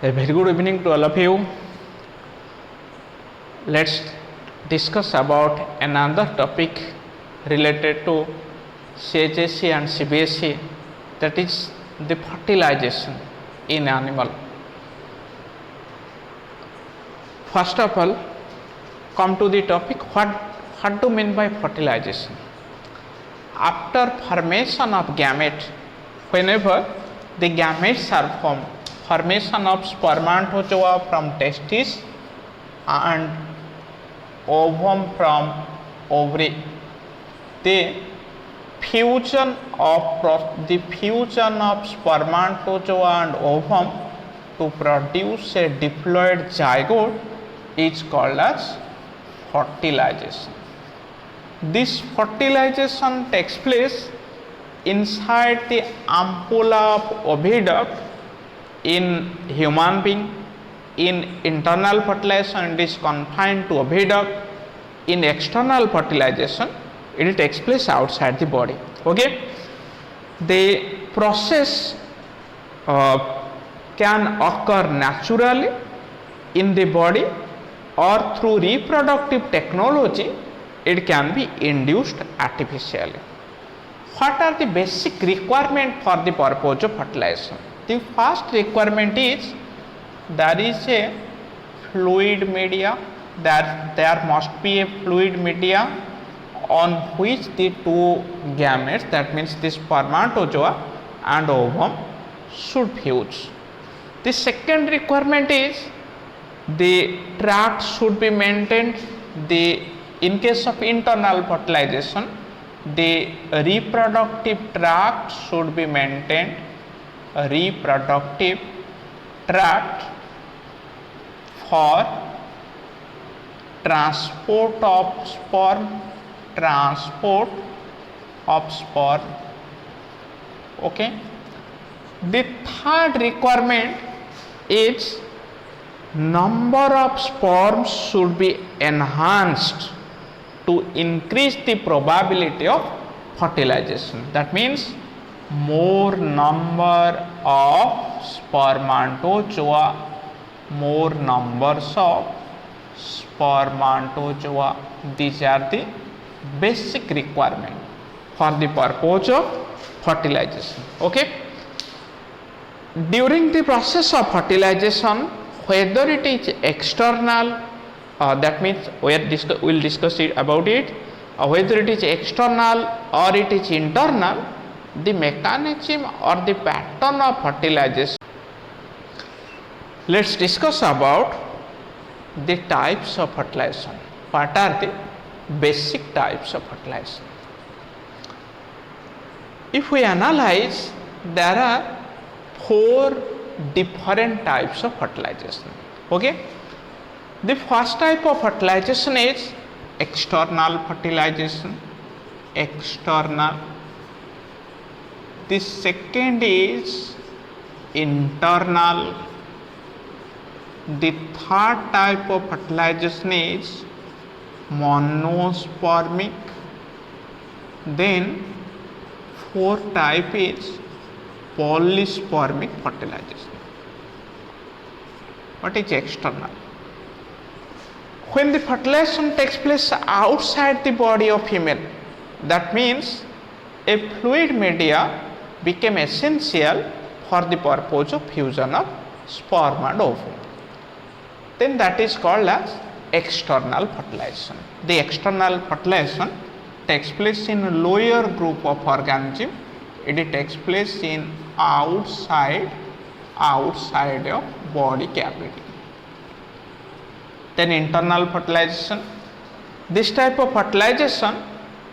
A very good evening to all of you. Let's discuss about another topic related to CHSE and CBSE, that is the fertilization in animal. First of all, come to the topic, what do you mean by fertilization? After formation of gamete, whenever the gametes are formed, formation of spermatozoa from testis and ovum from ovary, the fusion of spermatozoa and ovum to produce a diploid zygote is called as fertilization. This fertilization takes place inside the ampulla of oviduct in human being. In internal fertilization, it is confined to oviduct. In external fertilization, it takes place outside the body. Okay, the process can occur naturally in the body, or through reproductive technology it can be induced artificially. What are the basic requirements for the purpose of fertilization? The first requirement is there is a fluid media, there must be a fluid media on which the two gametes, that means the spermatozoa and ovum, should fuse. The second requirement is the tract should be maintained. In case of internal fertilization, the reproductive tract should be maintained. A reproductive tract for transport of sperm, okay. The third requirement is number of sperms should be enhanced to increase the probability of fertilization. That means more number of spermatozoa, more numbers of spermatozoa. These are the basic requirement for the purpose of fertilization. Okay. During the process of fertilization, whether it is external, that means we will discuss it about it, whether it is external or it is internal, the mechanism or the pattern of fertilization. Let's discuss about the types of fertilization. What are the basic types of fertilization? If we analyze, there are 4 different types of fertilization. Okay, the first type of fertilization is external fertilization. External. The second is internal. The third type of fertilization is monospermic. Then fourth type is polyspermic fertilization. What is external? When the fertilization takes place outside the body of female, that means a fluid media became essential for the purpose of fusion of sperm and ovum. Then that is called as external fertilization. The external fertilization takes place in lower group of organism. It takes place in outside of body cavity. Then internal fertilization. This type of fertilization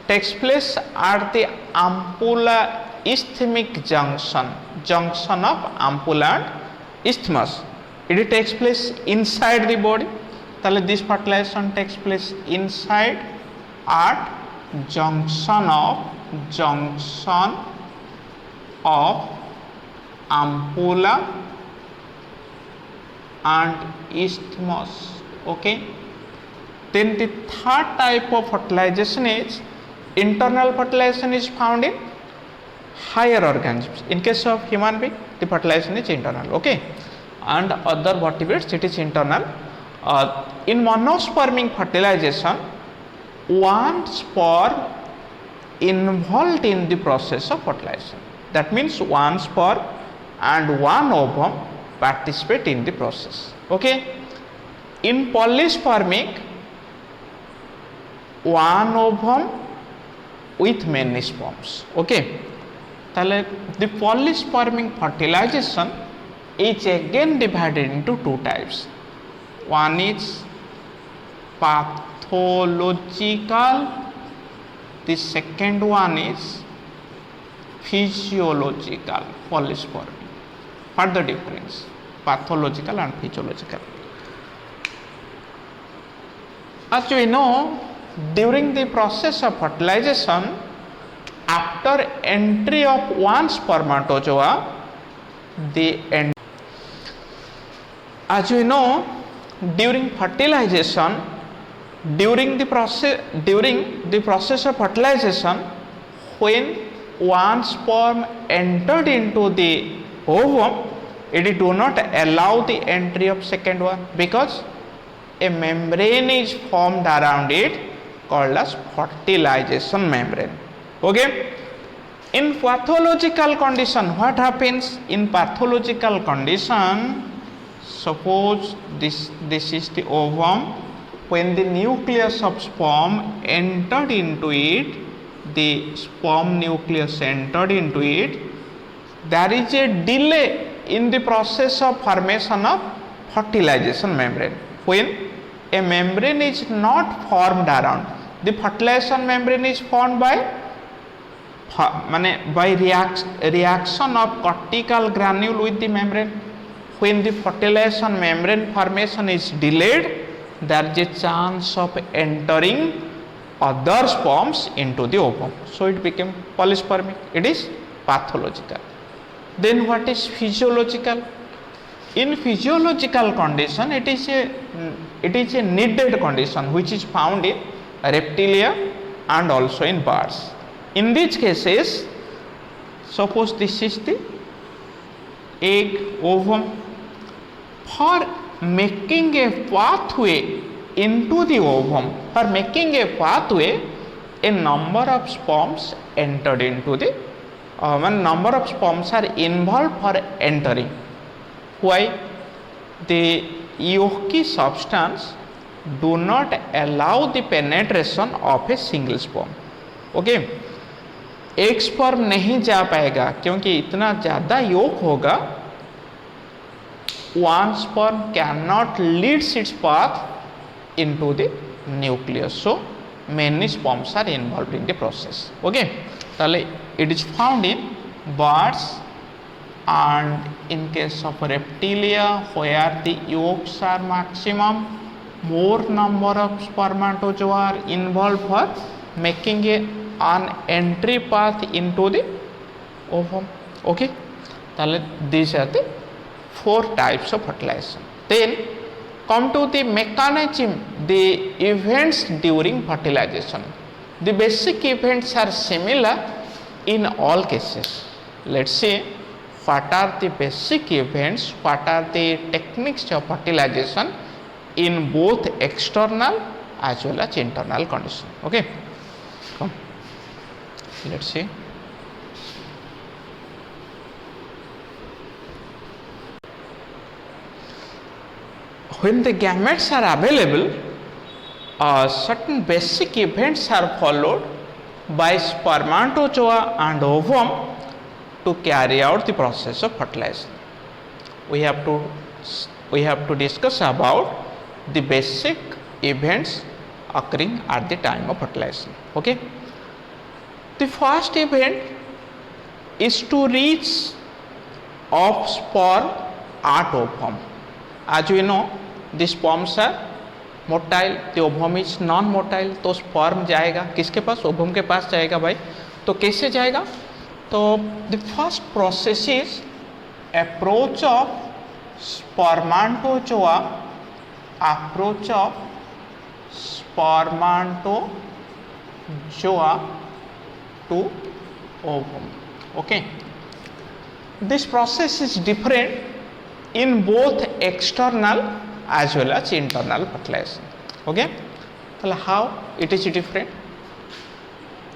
takes place at the ampulla isthmic junction of ampulla and isthmus. It takes place inside the body. So this fertilization takes place inside at junction of ampulla and isthmus. Okay. Then the third type of fertilization is internal fertilization is found in higher organisms. In case of human being, the fertilization is internal. Okay. and other vertebrates it is internal. In monospermic fertilization, one sperm involved in the process of fertilization. That means one sperm and one ovum participate in the process. Okay. In polyspermic, one ovum with many sperms. Okay. The polyspermic fertilization is again divided into two types. One is pathological, the second one is physiological polyspermy. What the difference? Pathological and physiological. As we know, during the process of fertilization, after entry of one spermatozoa, as we know, during fertilization, during the process of fertilization, when one sperm entered into the ovum, it do not allow the entry of second one because a membrane is formed around it called as fertilization membrane. Okay. In pathological condition, what happens? In pathological condition, suppose this is the ovum. When the nucleus of sperm entered into it, the sperm nucleus entered into it, there is a delay in the process of formation of fertilization membrane. When a membrane is not formed around, the fertilization membrane is formed by reaction of cortical granule with the membrane. When the fertilization membrane formation is delayed, there is a chance of entering other sperms into the ovum. So it became polyspermic. It is pathological. Then what is physiological? In physiological condition, it is a needed condition which is found in reptilia and also in birds. In these cases, suppose this is the egg ovum. For making a pathway into the ovum, for making a pathway, a number of sperms entered into the number of sperms are involved for entering. Why? The yolky substance do not allow the penetration of a single sperm. Okay. एक sperm नहीं जा पाएगा क्योंकि इतना ज़्यादा योग होगा. One sperm cannot lead its path into the nucleus. So many sperms are involved in the process. Okay. It is found in birds and in case of reptilia where the yolks are maximum, more number of spermatozoa are involved for making an entry path into the ovum. Okay. These are the four types of fertilization. Then come to the mechanism, the events during fertilization. The basic events are similar in all cases. Let's see what are the basic events, what are the techniques of fertilization in both external as well as internal condition. Okay. Come. Let's see. When the gametes are available, certain basic events are followed by spermatozoa and ovum to carry out the process of fertilization. We have to discuss about the basic events occurring at the time of fertilization. Okay. The first event is to reach of sperm at ovum. As we know, the sperms are motile, the ovum is non motile. तो sperm जाएगा किसके पास? Ovum के पास जाएगा भाई. तो कैसे जाएगा? तो the first process is approach of spermatozoa, approach of spermatozoa to ovum. Okay. This process is different in both external as well as internal fertilization. Okay, well, how it is different?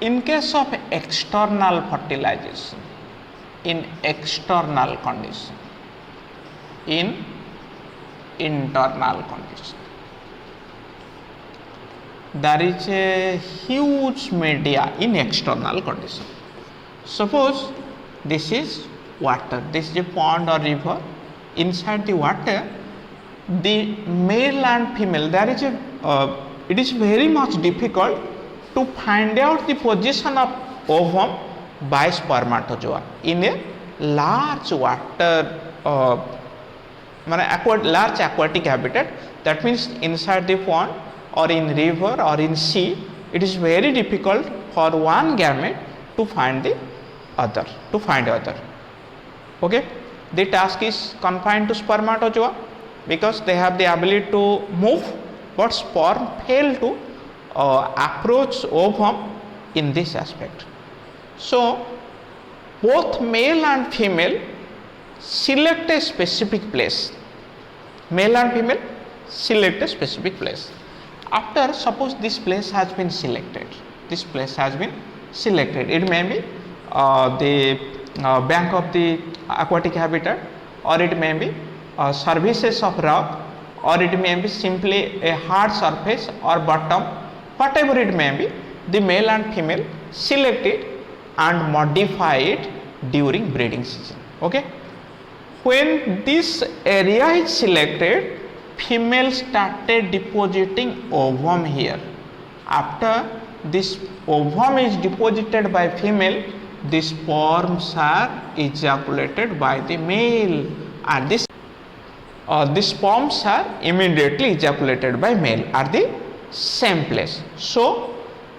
In case of external fertilization, in external condition, in internal condition, there is a huge media in external condition. Suppose this is water, this is a pond or river. Inside the water, the male and female, there is a it is very much difficult to find out the position of ovum by spermatozoa in a large water large aquatic habitat. That means inside the pond or in river or in sea, it is very difficult for one gamete to find the other, okay. The task is confined to spermatozoa because they have the ability to move, but sperm fail to approach ovum in this aspect. So both male and female select a specific place. Male and female select a specific place. After, suppose this place has been selected. This place has been selected. It may be the bank of the aquatic habitat, or it may be surfaces of rock, or it may be simply a hard surface or bottom. Whatever it may be, the male and female select it and modify it during breeding season. Okay. When this area is selected, female started depositing ovum here. After this ovum is deposited by female, the sperms are ejaculated by the male, and the sperms are immediately ejaculated by male at the same place. So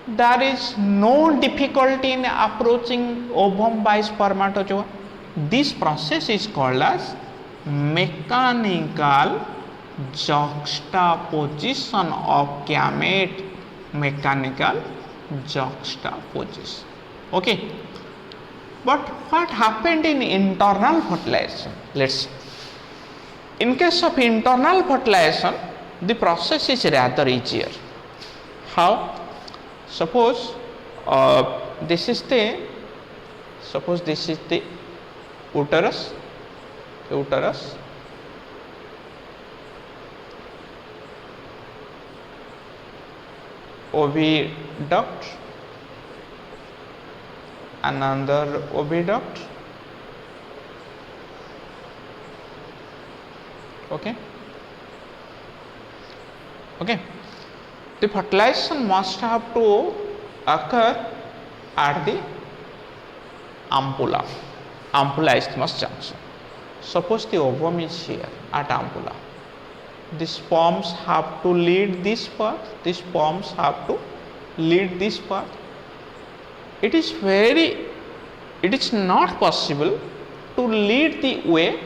there is no difficulty in approaching ovum by spermatozoa. This process is called as mechanical juxtaposition of gamete, mechanical juxtaposition. Okay. But what happened in internal fertilization? Let's see. In case of internal fertilization, the process is rather easier. How? Suppose this is the uterus, oviduct, another oviduct, okay. The fertilization must have to occur at the ampulla isthmus junction. Suppose the ovum is here at ampulla. The sperms have to lead this path, the sperms have to lead this path. It is not possible to lead the way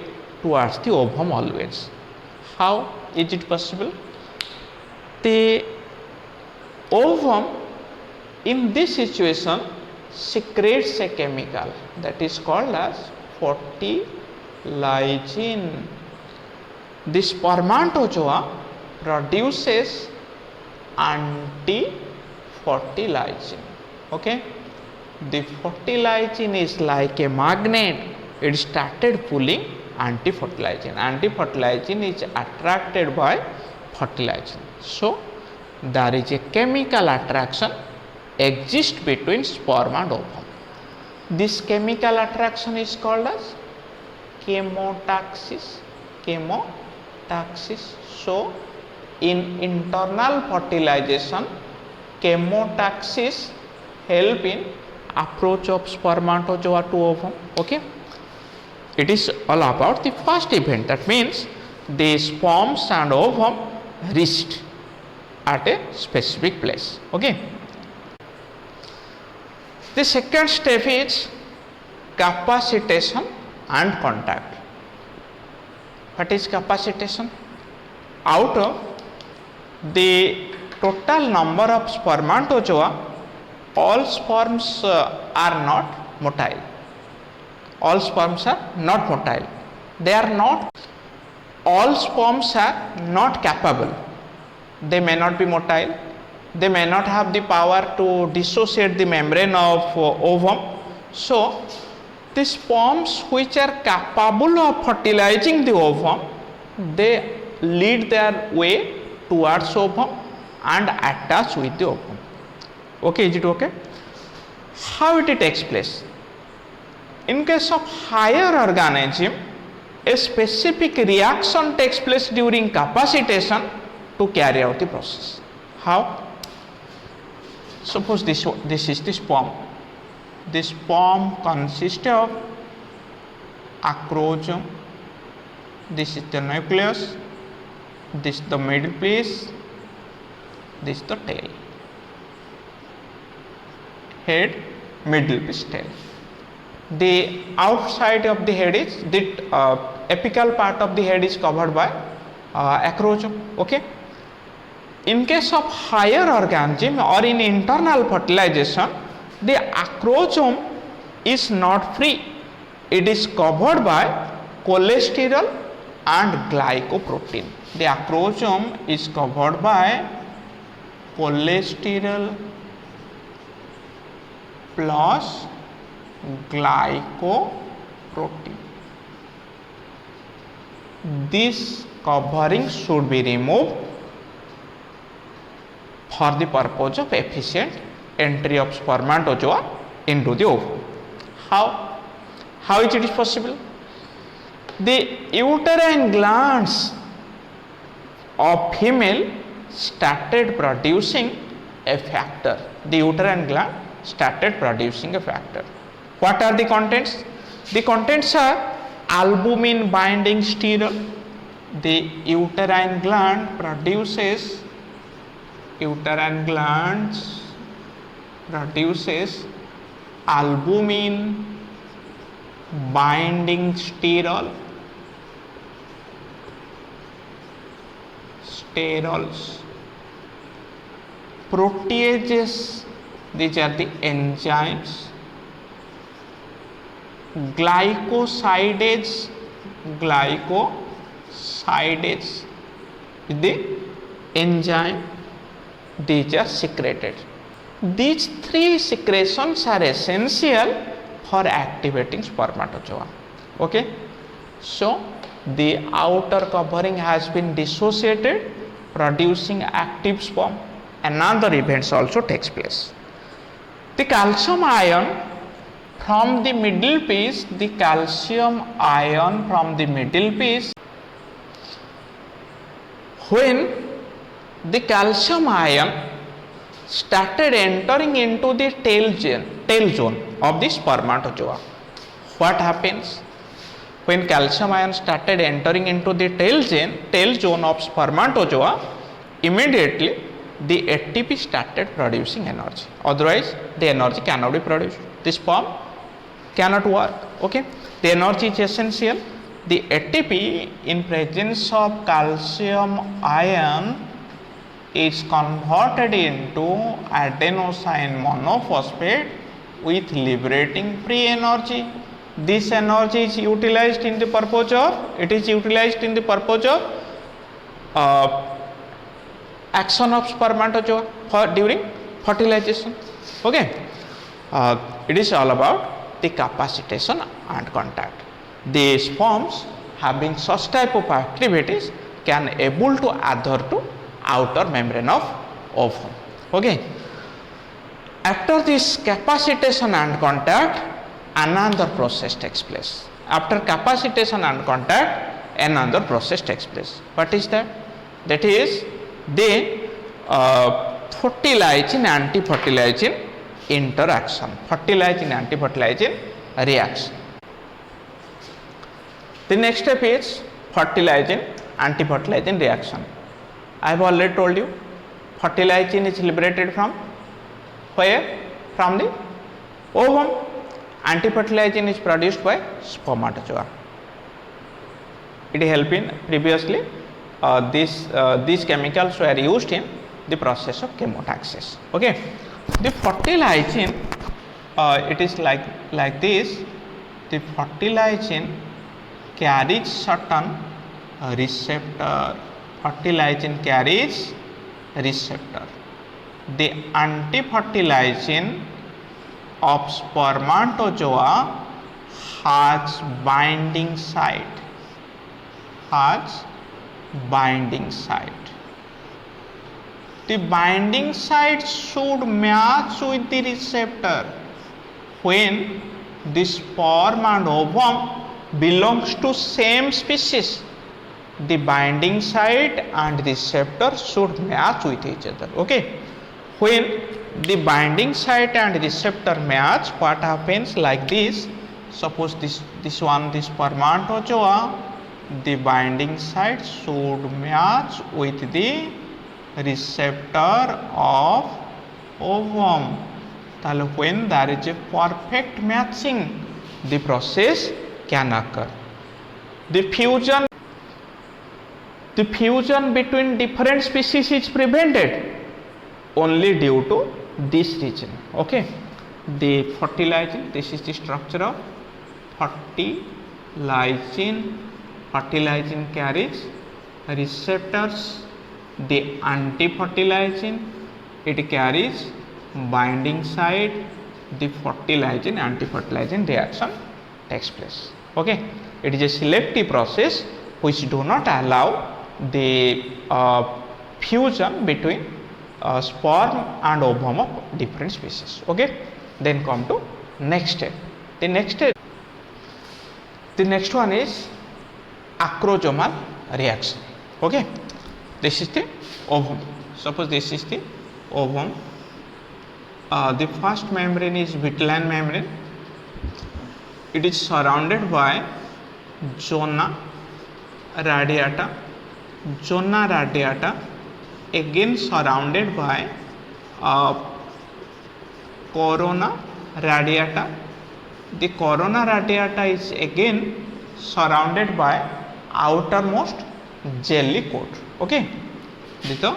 towards the ovum always. How is it possible? The ovum in this situation secretes a chemical that is called as fertilizin. The spermatozoa produces anti-fertilizin. Okay, the fertilizin is like a magnet. It started pulling anti-fertilizin. Anti-fertilizin is attracted by fertilizin. So there is a chemical attraction exists between sperm and ovum. This chemical attraction is called as chemotaxis. So in internal fertilization, chemotaxis help in approach of spermatozoa to ovum. Okay, it is all about the first event. That means the sperms and ovum reached at a specific place. Okay. The second step is capacitation and contact. What is capacitation? Out of the total number of spermatozoa, all sperms are not motile. All sperms are not motile. They are not all sperms are not capable. They may not be motile, they may not have the power to dissociate the membrane of ovum. So the sperms which are capable of fertilizing the ovum, they lead their way towards ovum and attach with the ovum. Okay, is it okay? How it takes place? In case of higher organism, a specific reaction takes place during capacitation to carry out the process. How? Suppose this is the sperm. The sperm consists of acroleum, this is the nucleus, this is the middle piece, this is the tail. Head, middle piece, tail. The outside of the head is the apical part of the head is covered by acroleum. Okay. In case of higher organism or in internal fertilization, the acroleum is not free. It is covered by cholesterol and glycoprotein. The acroleum is covered by cholesterol plus glycoprotein. This covering should be removed for the purpose of efficient entry of spermatozoa into the ovum. How it is possible? The uterine glands of female started producing a factor. The uterine gland started producing a factor. What are the contents? The contents are albumin binding sterol. The uterine glands produces albumin binding sterols. Proteases, these are the enzymes. Glycosides the enzyme, these are secreted. These three secretions are essential for activating spermatozoa. Okay, so the outer covering has been dissociated, producing active sperm. Another events also takes place. The calcium ion from the middle piece, when the calcium ion started entering into the tail zone of the spermatozoa, what happens? When calcium ion started entering into the tail zone of spermatozoa, immediately the ATP started producing energy. Otherwise, the energy cannot be produced. The sperm cannot work. Okay, the energy is essential. The ATP in presence of calcium ion is converted into adenosine monophosphate with liberating free energy. This energy is utilized in the purpose of action of spermatozoa during fertilization. Okay, it is all about the capacitation and contact. The sperms having such type of activities can able to adhere to outer membrane of ovum. Okay, after this capacitation and contact, another process takes place. After capacitation and contact, another process takes place. What is that? That is the fertilizing anti-fertilizing interaction, fertilizing anti-fertilizing reaction. The next step is fertilizing anti-fertilizing reaction. I have already told you, fertilizing is liberated from where? From the ovum. Anti-fertilizing is produced by spermatozoa. It helped in previously these chemicals were used in the process of chemotaxis. Okay, the fertilizing it is like this. The fertilizing carries certain receptor. Fertilizing carries receptor. The antifertilizing of spermatozoa has binding site. The binding site should match with the receptor. When the sperm and ovum belongs to same species, the binding site and receptor should match with each other. Okay. When the binding site and receptor match, what happens like this? Suppose this one, this spermatozoa, the binding site should match with the receptor of ovum. When there is a perfect matching, the process can occur. The fusion between different species is prevented only due to this reason. Okay. The fertilizing, this is the structure of fertilizing carries receptors. The anti-fertilizing, it carries binding site. The fertilizing anti-fertilizing reaction takes place. Okay. It is a selective process which do not allow the fusion between sperm and ovum of different species. Okay. Then come to next step. The next one is acrosomal reaction. Okay. This is the ovum. Suppose this is the ovum. The first membrane is vitelline membrane. It is surrounded by zona radiata. Zona radiata again surrounded by corona radiata. The corona radiata is again surrounded by outermost jelly coat. Okay, this is the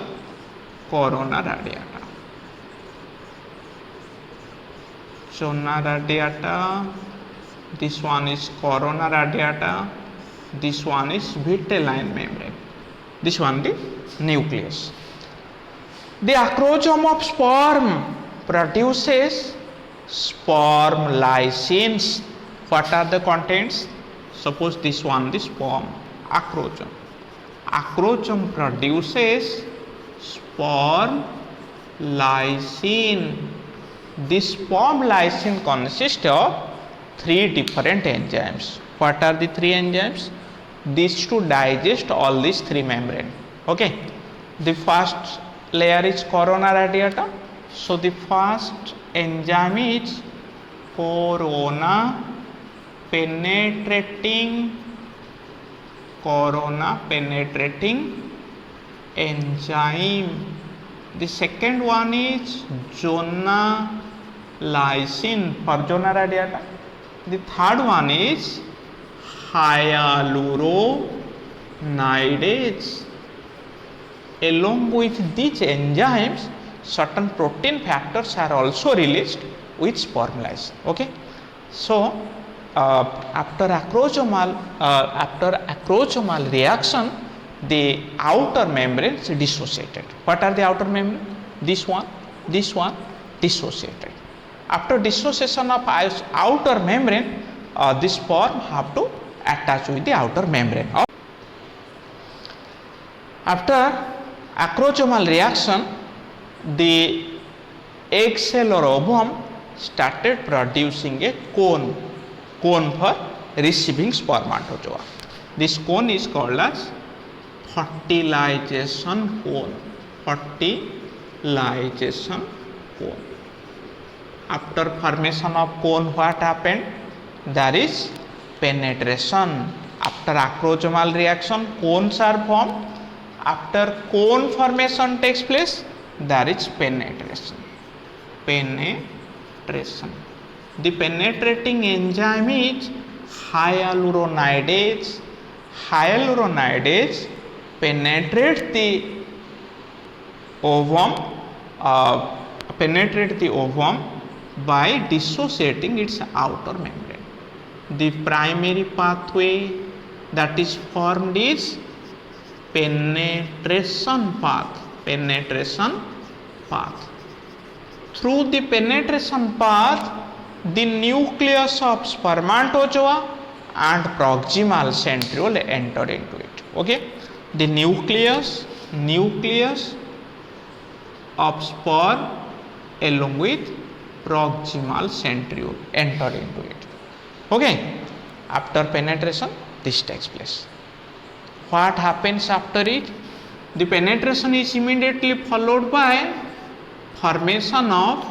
corona radiata. Zona radiata. This one is corona radiata. This one is vitelline membrane. This one the nucleus. The acrosome of sperm produces sperm lysins. What are the contents? Suppose this one, the sperm, acrosome. Acrosome produces sperm lysine. This sperm lysine consists of 3 different enzymes. What are the 3 enzymes? These to digest all these 3 membrane. Okay. The first layer is corona radiata. So the first enzyme is corona penetrating enzyme. The second one is zona lysine for zona radiata. The third one is hyaluronidase. Along with these enzymes, certain protein factors are also released with sperm lysine. Okay. So after acrosomal reaction, the outer membrane is dissociated. What are the outer membrane? This one, dissociated. After dissociation of outer membrane, the sperm have to attach with the outer membrane. After acrosomal reaction, the egg cell or ovum started producing a cone for receiving spermatozoa. This cone is called as fertilization cone. After formation of cone, what happened? There is penetration. After acrosomal reaction, cones are formed. After cone formation takes place, there is penetration. The penetrating enzyme is hyaluronidase. Hyaluronidase penetrates the ovum by dissociating its outer membrane. The primary pathway that is formed is penetration path. Penetration path. Through the penetration path, the nucleus of spermatozoa and proximal centriole enter into it. Okay, the nucleus of sperm along with proximal centriole enter into it. Okay, after penetration this takes place. What happens after it? The penetration is immediately followed by formation of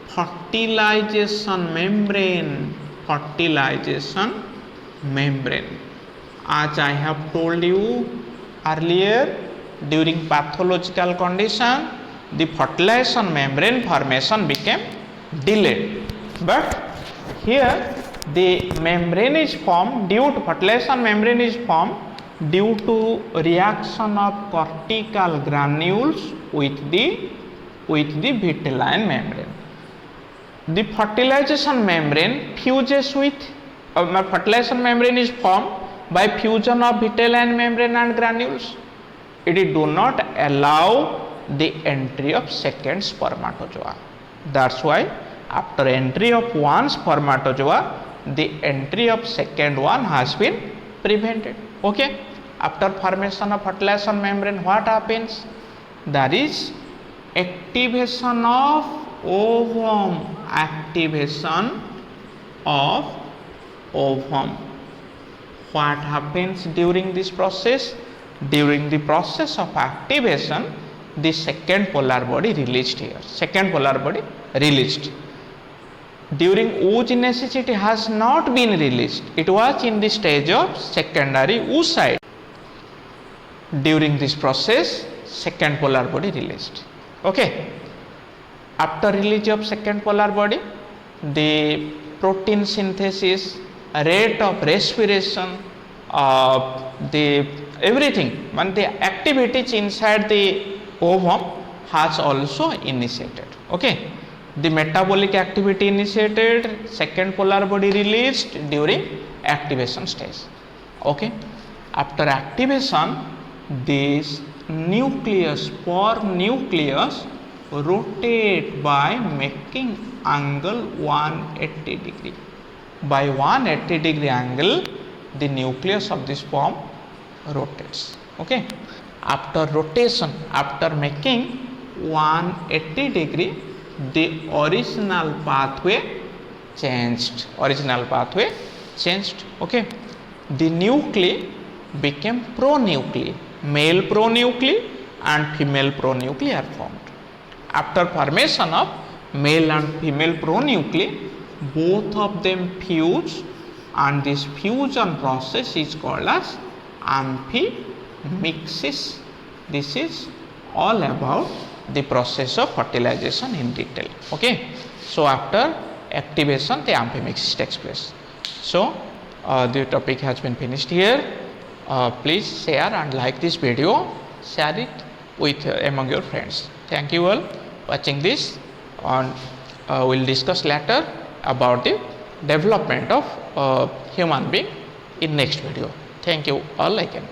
fertilization membrane. Fertilization membrane. As I have told you earlier, during pathological condition, the fertilization membrane formation became delayed. But here the membrane is formed due to fertilization membrane is formed due to reaction of cortical granules with the vitelline membrane. The fertilization membrane fuses with fertilization membrane is formed by fusion of vitelline membrane and granules. It do not allow the entry of second spermatozoa. That's why after entry of one spermatozoa, the entry of second one has been prevented. Okay, after formation of fertilization membrane, what happens? That is activation of ovum. Activation of ovum. What happens during this process? During the process of activation, the second polar body released here. Second polar body released. During oogenesis it has not been released. It was in the stage of secondary oocyte. During this process, second polar body released. Okay. After release of second polar body, the protein synthesis, rate of respiration, the everything, and the activities inside the ovum has also initiated. Okay, the metabolic activity initiated, second polar body released during activation stage. Okay, after activation, this nucleus, sperm nucleus, rotate by making angle 180 degree. By 180 degree angle, the nucleus of the sperm rotates. Okay, after rotation, after making 180 degree, the original pathway changed. Original pathway changed. Okay, the nuclei became pronuclei. Male pronuclei and female pronuclei are formed. After formation of male and female pronuclei, both of them fuse, and this fusion process is called as amphimixis. This is all about the process of fertilization in detail. Okay, so after activation, the amphimixis takes place. So the topic has been finished here. Please share and like this video, share it with among your friends. Thank you all watching this, and we'll discuss later about the development of human being in next video. Thank you all again.